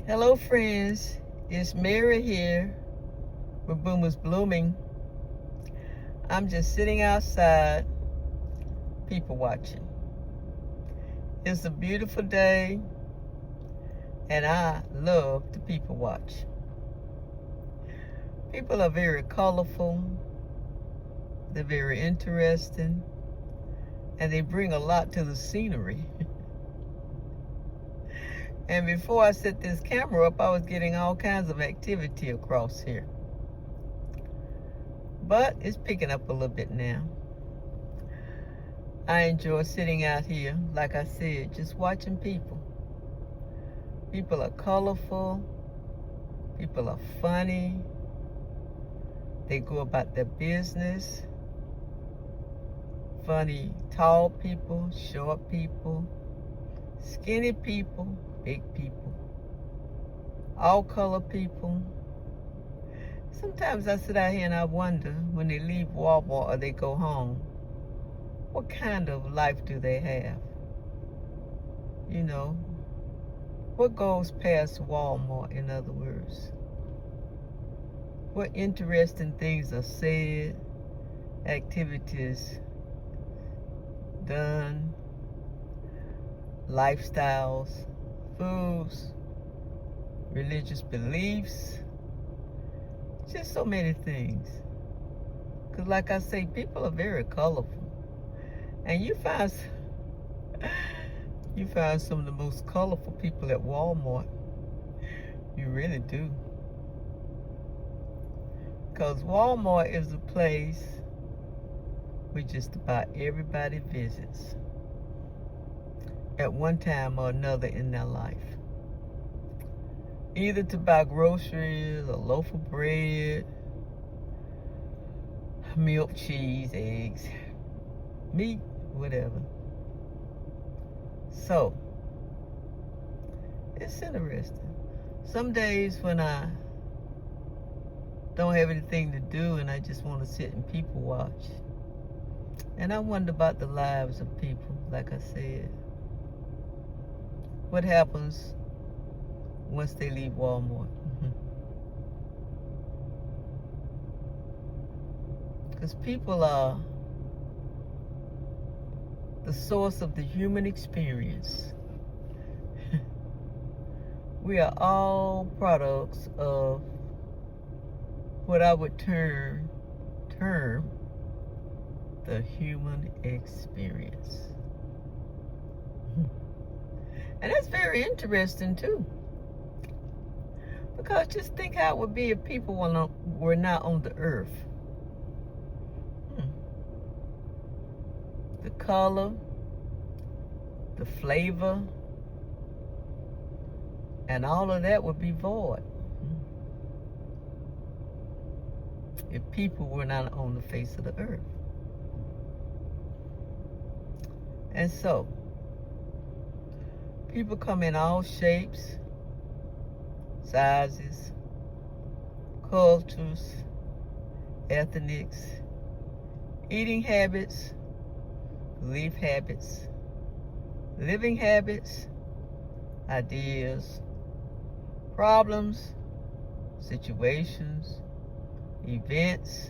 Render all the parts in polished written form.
Hello friends, it's Mary here with Boomers Blooming. I'm just sitting outside, people watching. It's a beautiful day and I love to people watch. People are very colorful, they're very interesting, and they bring a lot to the scenery. And before I set this camera up, I was getting all kinds of activity across here. But it's picking up a little bit now. I enjoy sitting out here, like I said, just watching people. People are colorful. People are funny. They go about their business. Funny, tall people, short people, skinny people, big people, all color people. Sometimes I sit out here and I wonder, when they leave Walmart or they go home, what kind of life do they have? You know, what goes past Walmart, in other words? What interesting things are said, activities done, lifestyles, foods, religious beliefs, just so many things. Because like I say, people are very colorful. And you find some of the most colorful people at Walmart. You really do. Because Walmart is a place where just about everybody visits at one time or another in their life. Either to buy groceries, a loaf of bread, milk, cheese, eggs, meat, whatever. So, it's interesting. Some days when I don't have anything to do and I just want to sit and people watch. And I wonder about the lives of people, like I said. What happens once they leave Walmart? Because people are the source of the human experience. We are all products of what I would term the human experience. And that's very interesting too. Because just think how it would be if people were not on the earth. The color, the flavor, and all of that would be void if people were not on the face of the earth. And so, people come in all shapes, sizes, cultures, ethnics, eating habits, belief habits, living habits, ideas, problems, situations, events,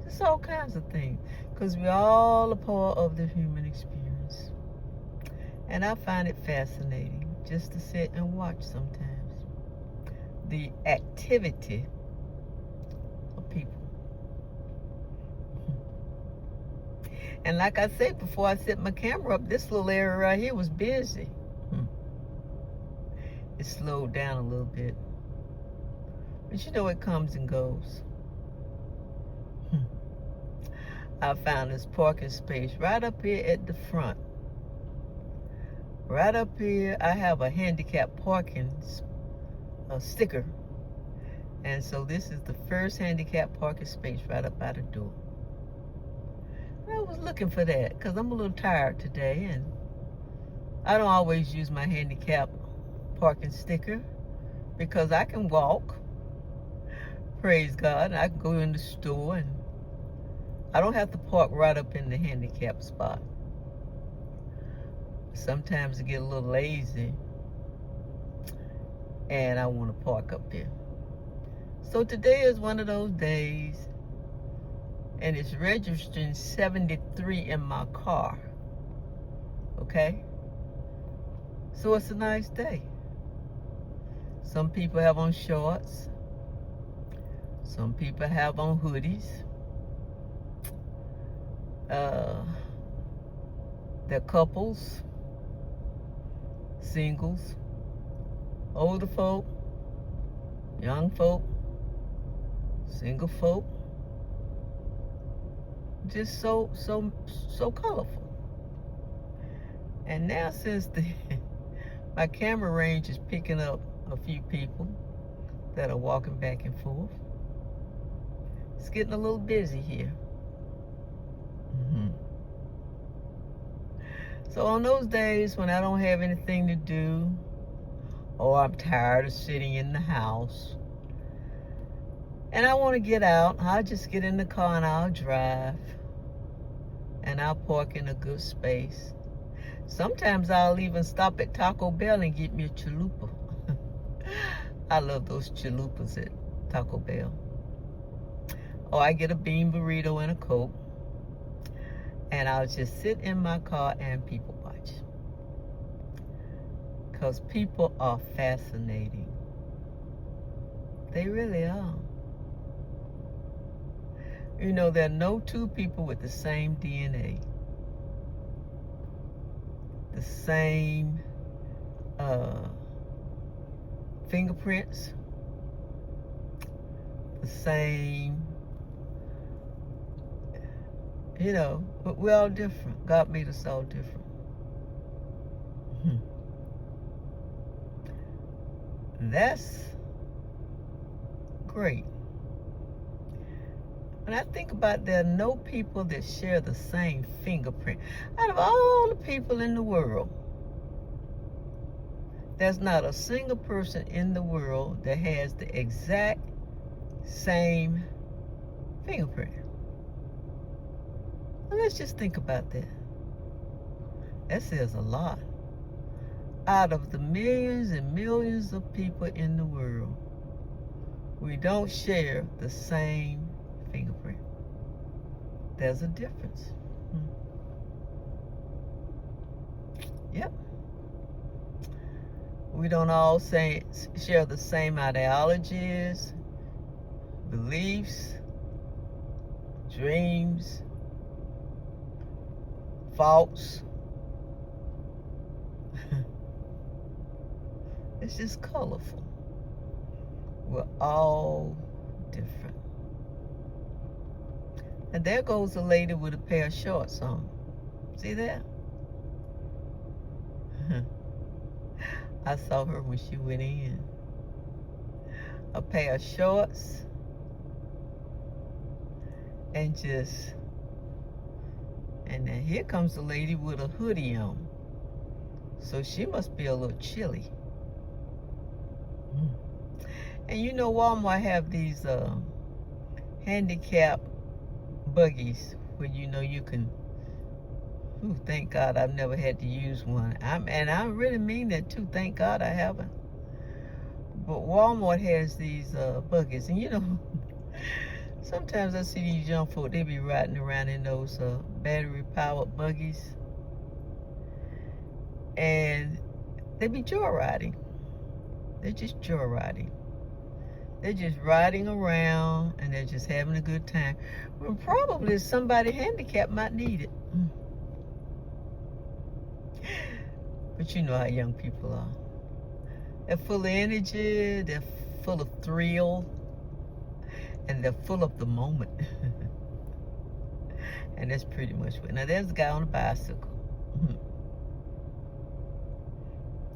just all kinds of things. Because we're all a part of the human experience. And I find it fascinating just to sit and watch sometimes the activity of people. And like I said, before I set my camera up, this little area right here was busy. It slowed down a little bit. But you know, it comes and goes. I found this parking space right up here at the front. Right up here, I have a handicap parking sticker. And so this is the first handicap parking space right up by the door. And I was looking for that because I'm a little tired today and I don't always use my handicap parking sticker because I can walk. Praise God. I can go in the store and I don't have to park right up in the handicap spot. Sometimes I get a little lazy and I want to park up there. So today is one of those days, and it's registering 73 in my car. Okay? So it's a nice day. Some people have on shorts. Some people have on hoodies. They're couples, singles, older folk, young folk, single folk. Just so colorful. And now since my camera range is picking up a few people that are walking back and forth, it's getting a little busy here. So on those days when I don't have anything to do, or I'm tired of sitting in the house, and I want to get out, I'll just get in the car and I'll drive. And I'll park in a good space. Sometimes I'll even stop at Taco Bell and get me a chalupa. I love those chalupas at Taco Bell. Or I get a bean burrito and a Coke. And I'll just sit in my car and people watch. Because people are fascinating. They really are. You know, there are no two people with the same DNA. The same fingerprints. The same, you know, but we're all different. God made us all different. That's great. When I think about there are no people that share the same fingerprint. Out of all the people in the world, there's not a single person in the world that has the exact same fingerprint. Now let's just think about that. That says a lot. Out of the millions and millions of people in the world, we don't share the same fingerprint. There's a difference. Yep. We don't all share the same ideologies, beliefs, dreams, faults. It's just colorful. We're all different. And there goes a lady with a pair of shorts on. See that? I saw her when she went in. A pair of shorts and then here comes the lady with a hoodie on. So she must be a little chilly. And you know, Walmart have these handicap buggies where you can. Thank God I've never had to use one. And I really mean that too. Thank God I haven't. But Walmart has these buggies, and sometimes I see these young folk. They be riding around in those battery-powered buggies, and they be joyriding. They're just joyriding. They're just riding around, and they're just having a good time. Well, probably somebody handicapped might need it. But you know how young people are. They're full of energy, they're full of thrill, and they're full of the moment. And that's pretty much what. Now there's a guy on a bicycle.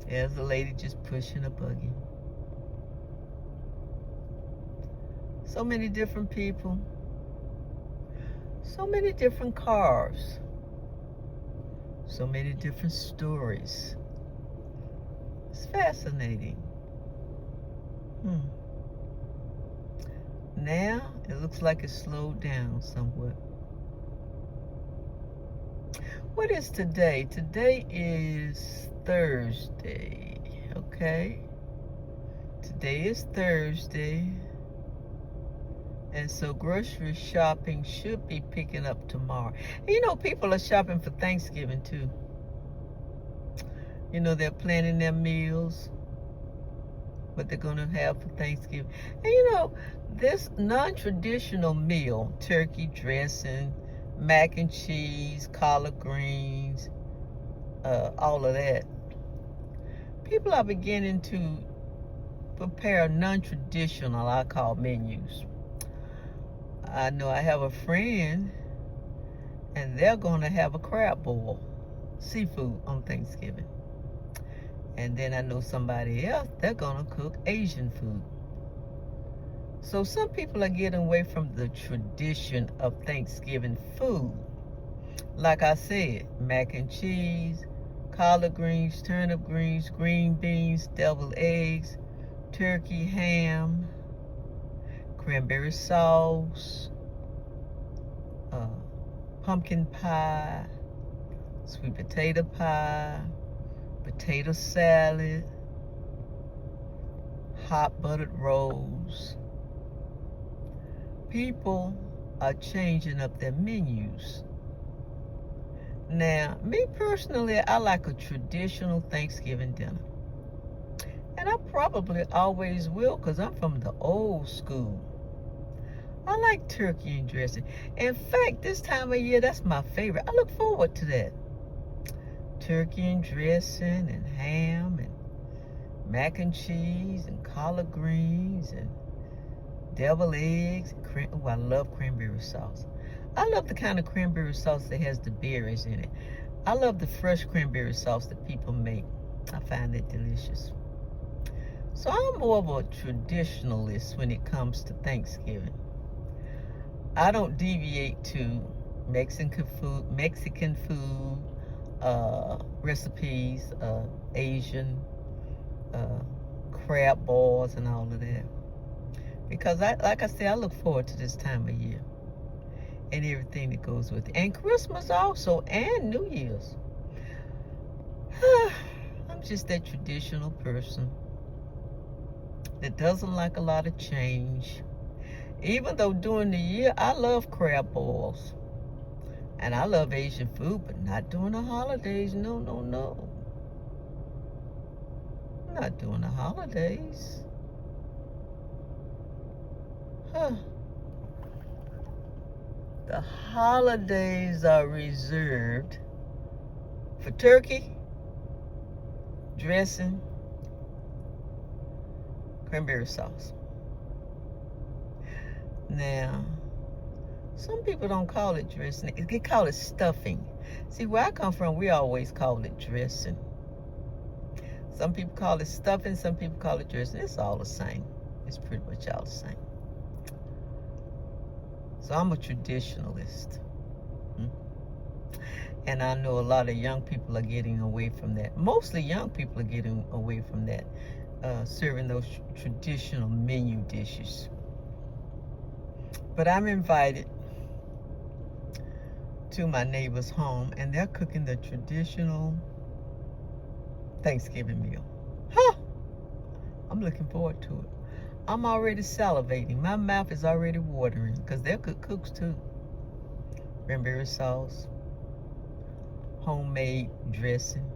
There's a lady just pushing a buggy. So many different people. So many different cars. So many different stories. It's fascinating. Now, it looks like it slowed down somewhat. What is today? Today is Thursday, okay? Today is Thursday, and so grocery shopping should be picking up tomorrow. And you know, people are shopping for Thanksgiving too. You know, they're planning their meals, what they're gonna have for Thanksgiving. And you know, this non-traditional meal, turkey dressing, mac and cheese, collard greens, all of that, people are beginning to prepare non-traditional, I call, menus. I know I have a friend, and they're going to have a crab boil, seafood, on Thanksgiving. And then I know somebody else, they're going to cook Asian food. So some people are getting away from the tradition of Thanksgiving food. Like I said, mac and cheese, collard greens, turnip greens, green beans, deviled eggs, turkey, ham, cranberry sauce, pumpkin pie, sweet potato pie, potato salad, hot buttered rolls. People are changing up their menus. Now, me personally, I like a traditional Thanksgiving dinner. And I probably always will, because I'm from the old school. I like turkey and dressing. In fact, this time of year, that's my favorite. I look forward to that. Turkey and dressing and ham and mac and cheese and collard greens and deviled eggs. Oh, I love cranberry sauce. I love the kind of cranberry sauce that has the berries in it. I love the fresh cranberry sauce that people make. I find it delicious. So I'm more of a traditionalist when it comes to Thanksgiving. I don't deviate to Mexican food, recipes, Asian, crab balls and all of that. Because like I said, I look forward to this time of year and everything that goes with it. And Christmas also, and New Year's. I'm just that traditional person that doesn't like a lot of change. Even though during the year, I love crab balls. And I love Asian food, but not during the holidays. No, no, no. Not during the holidays. The holidays are reserved for turkey, dressing, cranberry sauce. Now, some people don't call it dressing. They call it stuffing. See, where I come from, we always call it dressing. Some people call it stuffing. Some people call it dressing. It's all the same. It's pretty much all the same. So I'm a traditionalist. And I know a lot of young people are getting away from that. Mostly young people are getting away from that, serving those traditional menu dishes. But I'm invited to my neighbor's home, and they're cooking the traditional Thanksgiving meal. I'm looking forward to it. I'm already salivating. My mouth is already watering, because they're good cooks too. Cranberry sauce, homemade dressing,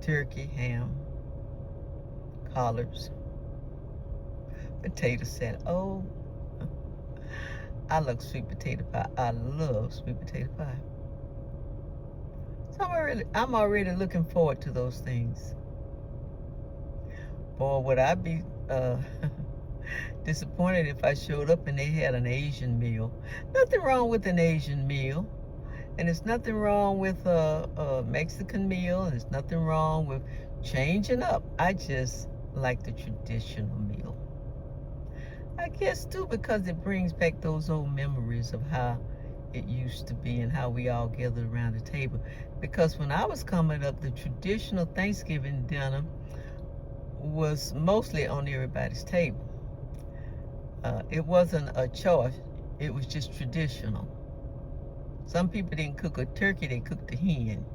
turkey, ham, collards, potato salad. Oh, I love sweet potato pie. I love sweet potato pie. So I'm already looking forward to those things. Boy, would I be disappointed if I showed up and they had an Asian meal. Nothing wrong with an Asian meal. And there's nothing wrong with a Mexican meal. And there's nothing wrong with changing up. I just like the traditional meal. I guess too, because it brings back those old memories of how it used to be and how we all gathered around the table. Because when I was coming up, the traditional Thanksgiving dinner was mostly on everybody's table. It wasn't a choice. It was just traditional. Some people didn't cook a turkey, they cooked a hen.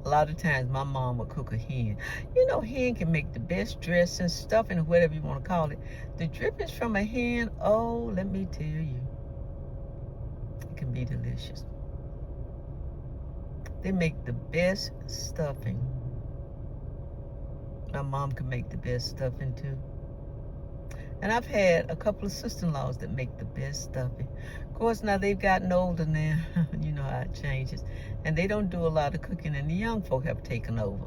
A lot of times my mom would cook a hen. You know, hen can make the best dressing, stuffing, or whatever you want to call it. The drippings from a hen, oh, let me tell you, it can be delicious. They make the best stuffing. My mom can make the best stuffing too. And I've had a couple of sister-in-laws that make the best stuffing. Of course, now they've gotten older now. You know how it changes. And they don't do a lot of cooking, and the young folk have taken over.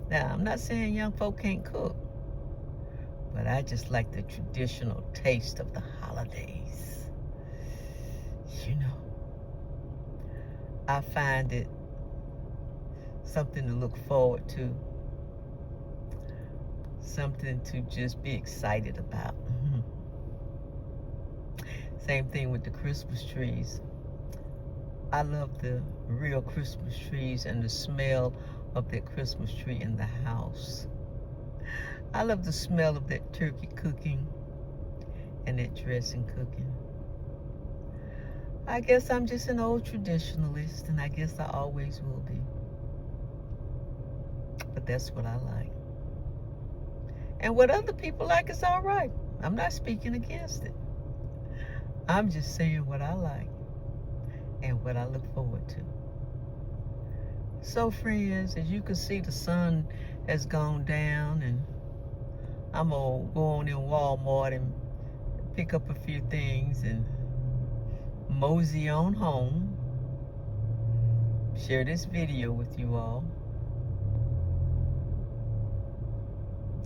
Now, I'm not saying young folk can't cook, but I just like the traditional taste of the holidays. You know, I find it something to look forward to. Something to just be excited about. Same thing with the Christmas trees. I love the real Christmas trees and the smell of that Christmas tree in the house. I love the smell of that turkey cooking and that dressing cooking. I guess I'm just an old traditionalist, and I guess I always will be. But that's what I like. And what other people like is all right. I'm not speaking against it. I'm just saying what I like and what I look forward to. So friends, as you can see, the sun has gone down, and I'm gonna go on in Walmart and pick up a few things and mosey on home. Share this video with you all.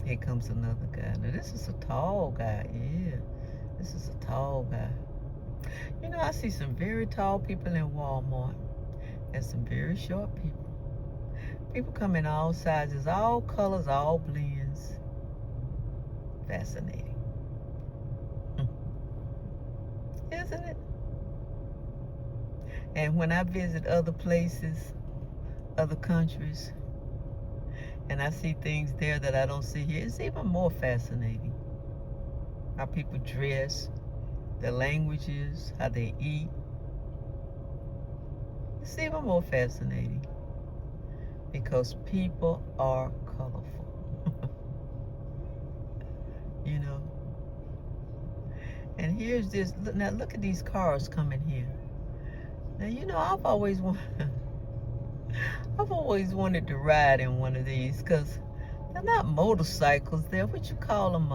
Here comes another guy. Now this is a tall guy, yeah. This is a tall guy. You know, I see some very tall people in Walmart and some very short people. People come in all sizes, all colors, all blends. Fascinating. Isn't it? And when I visit other places, other countries, and I see things there that I don't see here, it's even more fascinating. How people dress, their languages, how they eat. It's even more fascinating because people are colorful. You know? And here's this, now look at these cars coming here. Now, you know, I've always wanted to ride in one of these, because they're not motorcycles. They're what you call them,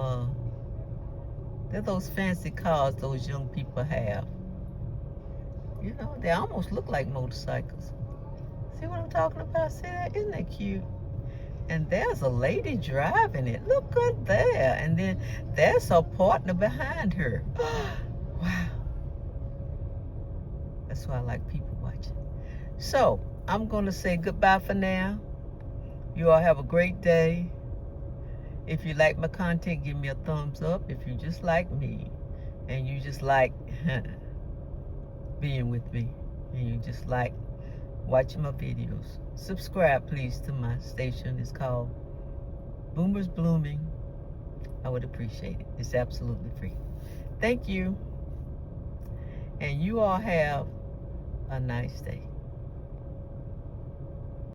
they're those fancy cars those young people have. You know, they almost look like motorcycles. See what I'm talking about? See that? Isn't that cute? And there's a lady driving it. Look good there. And then there's her partner behind her. Wow. That's why I like people watching. So, I'm going to say goodbye for now. You all have a great day. If you like my content, give me a thumbs up. If you just like me and you just like being with me and you just like watching my videos, subscribe please to my station. It's called Boomers Blooming. I would appreciate it. It's absolutely free. Thank you. And you all have a nice day.